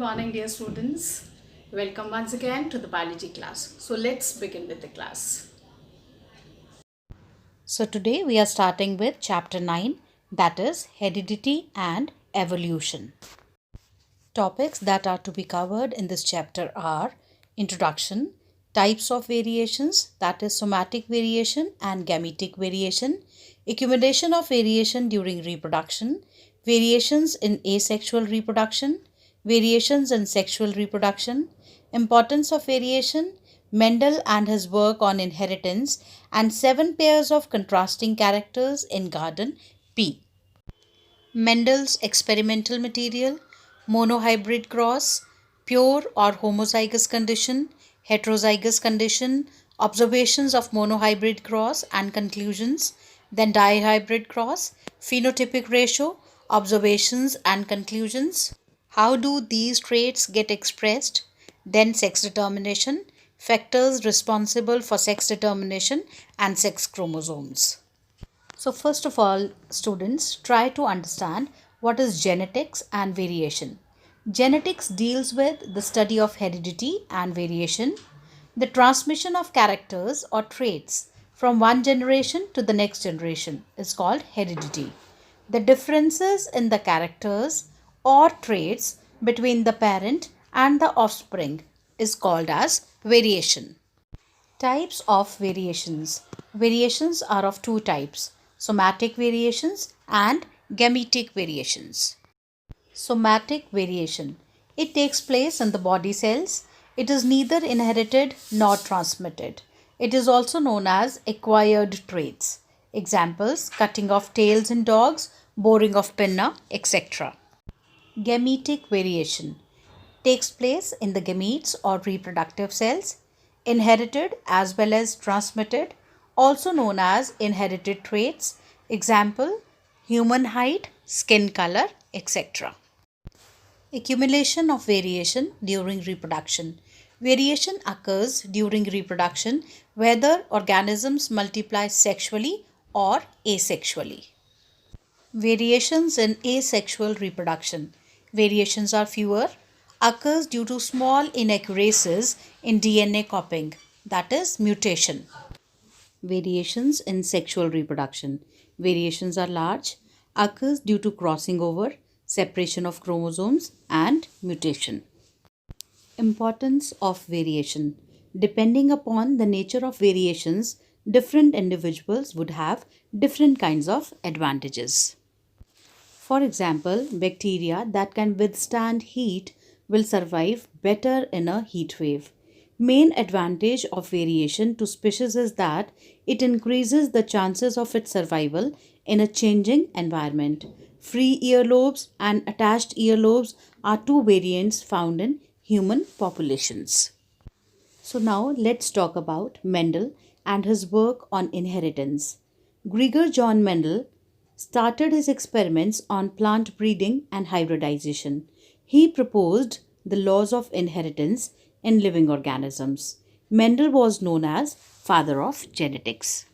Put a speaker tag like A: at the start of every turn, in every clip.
A: morning, dear students. Welcome once again to the biology class. So let's begin with the class. So today we are starting with chapter 9, that is heredity and evolution. Topics that are to be covered in this chapter are introduction, types of variations, that is somatic variation and gametic variation, accumulation of variation during reproduction, variations in asexual reproduction, variations in sexual reproduction, importance of variation, Mendel and his work on inheritance, and 7 pairs of contrasting characters in garden P. Mendel's experimental material, monohybrid cross, pure or homozygous condition, heterozygous condition, observations of monohybrid cross and conclusions, then dihybrid cross, phenotypic ratio, observations and conclusions. How do these traits get expressed? Then sex determination, factors responsible for sex determination and sex chromosomes. So first of all, students, try to understand what is genetics and variation. Genetics deals with the study of heredity and variation, the transmission of characters or traits from one generation to the next generation is called heredity. The differences in the characters or traits between the parent and the offspring is called as variation. Types of variations. Variations are of two types, somatic variations and gametic variations. Somatic variation. It takes place in the body cells. It is neither inherited nor transmitted. It is also known as acquired traits. Examples, cutting of tails in dogs, boring of pinna, etc. Gametic variation takes place in the gametes or reproductive cells, inherited as well as transmitted, also known as inherited traits. Example, human height, skin color, etc. Accumulation of variation during reproduction. Variation occurs during reproduction whether organisms multiply sexually or asexually. Variations in asexual reproduction. Variations are fewer, occurs due to small inaccuracies in DNA copying, that is mutation. Variations in sexual reproduction. Variations are large, occurs due to crossing over, separation of chromosomes and mutation. Importance of variation. Depending upon the nature of variations, different individuals would have different kinds of advantages. For example, bacteria that can withstand heat will survive better in a heat wave. Main advantage of variation to species is that it increases the chances of its survival in a changing environment. Free earlobes and attached earlobes are two variants found in human populations. So now let's talk about Mendel and his work on inheritance. Gregor John Mendel started his experiments on plant breeding and hybridization. He proposed the laws of inheritance in living organisms. Mendel was known as father of genetics.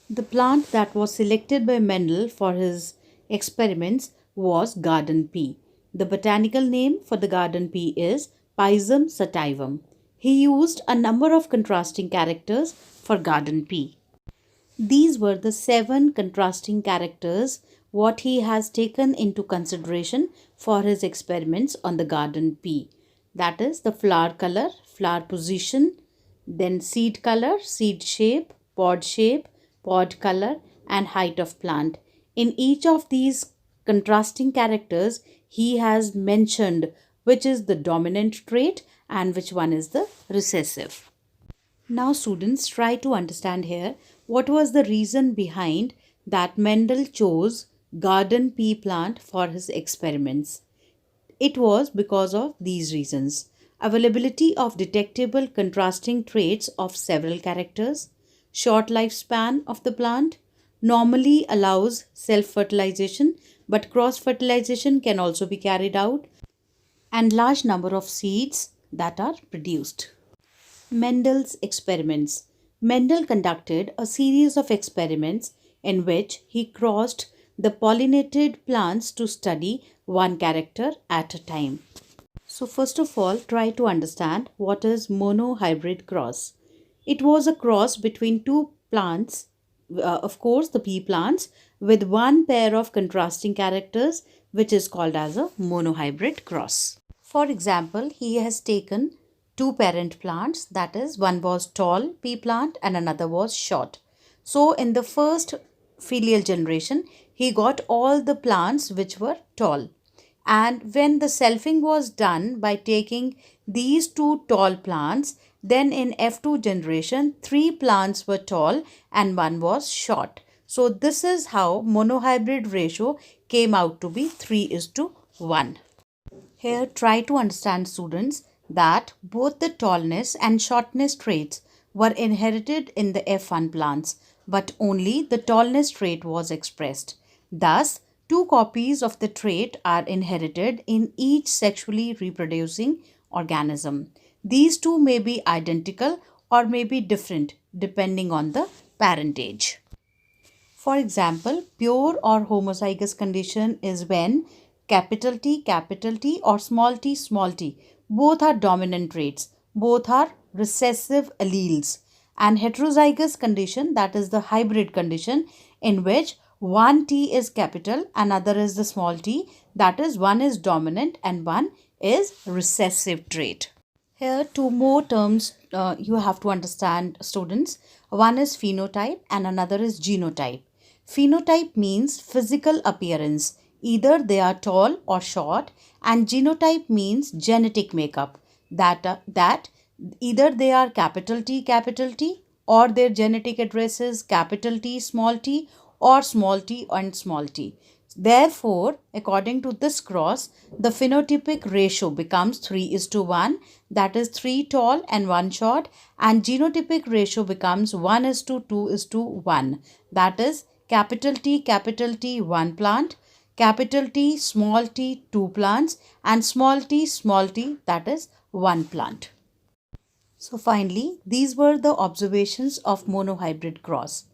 A: The plant that was selected by Mendel for his experiments was garden pea. The botanical name for the garden pea is Pisum sativum. He used a number of contrasting characters for garden pea. These were the 7 contrasting characters what he has taken into consideration for his experiments on the garden pea. That is the flower color, flower position, then seed color, seed shape, pod color and height of plant. In each of these contrasting characters, he has mentioned which is the dominant trait and which one is the recessive. Now students, try to understand here what was the reason behind that Mendel chose garden pea plant for his experiments. It was because of these reasons: availability of detectable contrasting traits of several characters, short lifespan of the plant, normally allows self-fertilization but cross-fertilization can also be carried out, and large number of seeds that are produced. Mendel's experiments. Mendel conducted a series of experiments in which he crossed the pollinated plants to study one character at a time. So first of all, try to understand what is monohybrid cross. It was a cross between two plants, of course the pea plants, with one pair of contrasting characters, which is called as a monohybrid cross. For example, he has taken two parent plants, that is, one was tall pea plant and another was short. So in the first filial generation, he got all the plants which were tall. And when the selfing was done by taking these two tall plants, then in F2 generation, three plants were tall and one was short. So this is how monohybrid ratio came out to be 3:1. Here, try to understand, students, that both the tallness and shortness traits were inherited in the F1 plants, but only the tallness trait was expressed. Thus, two copies of the trait are inherited in each sexually reproducing organism. These two may be identical or may be different depending on the parentage. For example, pure or homozygous condition is when capital T or small t, both are dominant traits, both are recessive alleles. And heterozygous condition, that is the hybrid condition, in which one T is capital, another is the small t, that is one is dominant and one is recessive trait. Here, two more terms you have to understand, students. One is phenotype and another is genotype. Phenotype means physical appearance. Either they are tall or short, and genotype means genetic makeup. That either they are capital T, or their genetic address is capital T, or small t and small t. Therefore, according to this cross, the phenotypic ratio becomes 3:1, that is 3 tall and 1 short, and genotypic ratio becomes 1:2:1, that is capital T, 1 plant, capital T, small t, 2 plants, and small t, that is 1 plant. So finally, these were the observations of monohybrid cross.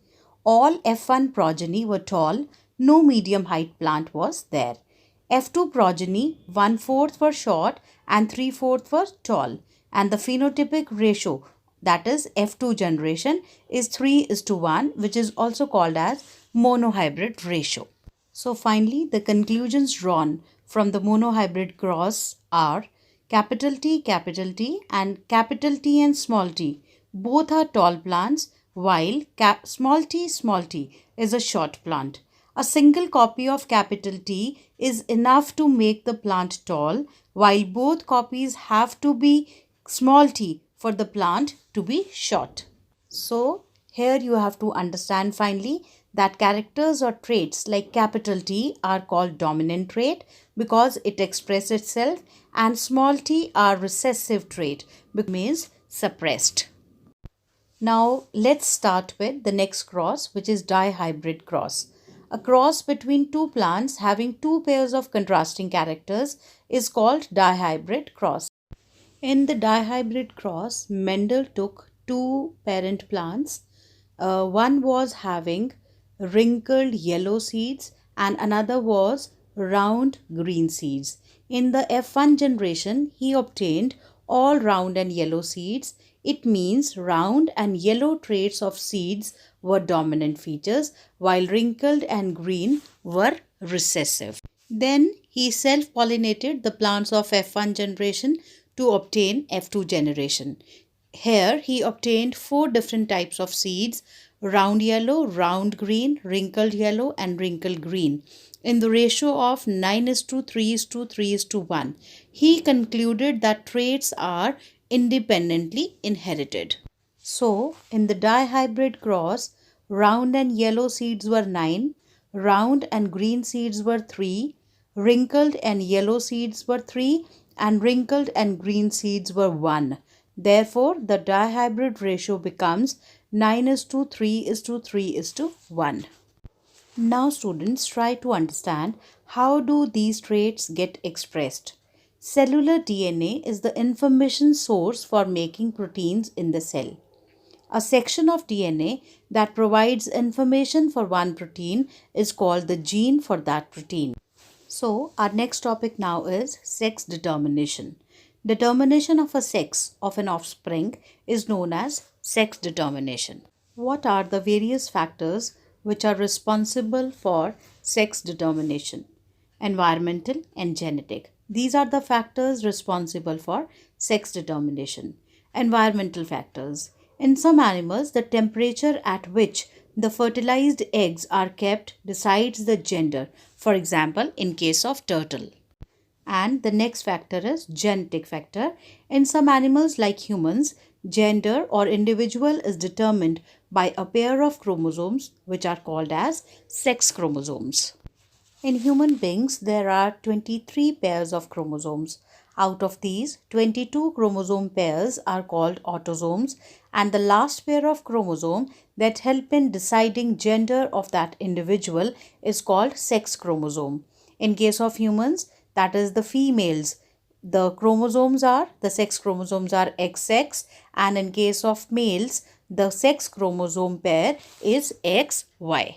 A: All F1 progeny were tall, no medium height plant was there. F2 progeny, 1/4 were short and 3/4 were tall. And the phenotypic ratio, that is F2 generation, is 3:1, which is also called as monohybrid ratio. So finally, the conclusions drawn from the monohybrid cross are capital T and capital T and small t both are tall plants, while small t is a short plant. A single copy of capital T is enough to make the plant tall, while both copies have to be small t for the plant to be short. So here you have to understand finally that characters or traits like capital T are called dominant trait because it expresses itself, and small t are recessive trait because means suppressed. Now let's start with the next cross, which is dihybrid cross. A cross between two plants having two pairs of contrasting characters is called dihybrid cross. In the dihybrid cross, Mendel took two parent plants. One was having wrinkled yellow seeds and another was round green seeds. In the F1 generation, he obtained all round and yellow seeds. It means round and yellow traits of seeds were dominant features, while wrinkled and green were recessive. Then he self-pollinated the plants of F1 generation to obtain F2 generation. Here he obtained 4 different types of seeds: round yellow, round green, wrinkled yellow and wrinkled green in the ratio of 9:3:3:1. He concluded that traits are independently inherited. So, in the dihybrid cross, round and yellow seeds were 9, round and green seeds were 3, wrinkled and yellow seeds were 3, and wrinkled and green seeds were 1. Therefore, the dihybrid ratio becomes 9:3:3:1. Now, students, try to understand how do these traits get expressed. Cellular DNA is the information source for making proteins in the cell. A section of DNA that provides information for one protein is called the gene for that protein. So, our next topic now is sex determination. Determination of a sex of an offspring is known as sex determination. What are the various factors which are responsible for sex determination? Environmental and genetic. These are the factors responsible for sex determination. Environmental factors. In some animals, the temperature at which the fertilized eggs are kept decides the gender. For example, in case of turtle. And the next factor is genetic factor. In some animals like humans, gender or individual is determined by a pair of chromosomes which are called as sex chromosomes. In human beings, there are 23 pairs of chromosomes. Out of these, 22 chromosome pairs are called autosomes, and the last pair of chromosome that help in deciding gender of that individual is called sex chromosome. In case of humans, that is the females, the sex chromosomes are XX, and in case of males, the sex chromosome pair is XY.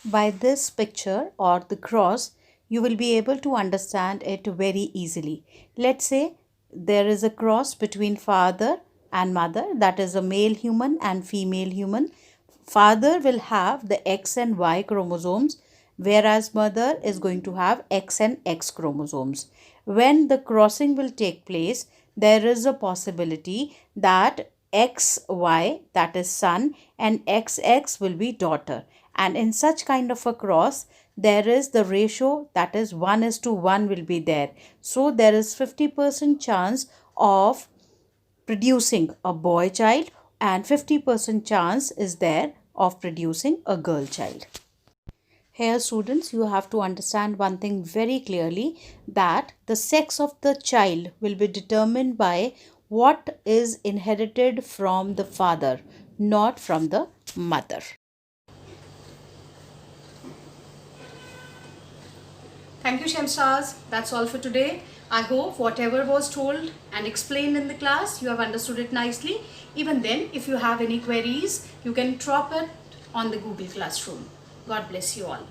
A: By this picture or the cross, you will be able to understand it very easily. Let's say there is a cross between father and mother, that is a male human and female human. Father will have the X and Y chromosomes, whereas mother is going to have X and X chromosomes. When the crossing will take place, there is a possibility that XY, that is son, and XX will be daughter. And in such kind of a cross, there is the ratio, that is 1:1 will be there. So there is 50% chance of producing a boy child and 50% chance is there of producing a girl child. Here students, you have to understand one thing very clearly, that the sex of the child will be determined by what is inherited from the father, not from the mother. Thank you, Shemstars. That's all for today. I hope whatever was told and explained in the class, you have understood it nicely. Even then, if you have any queries, you can drop it on the Google Classroom. God bless you all.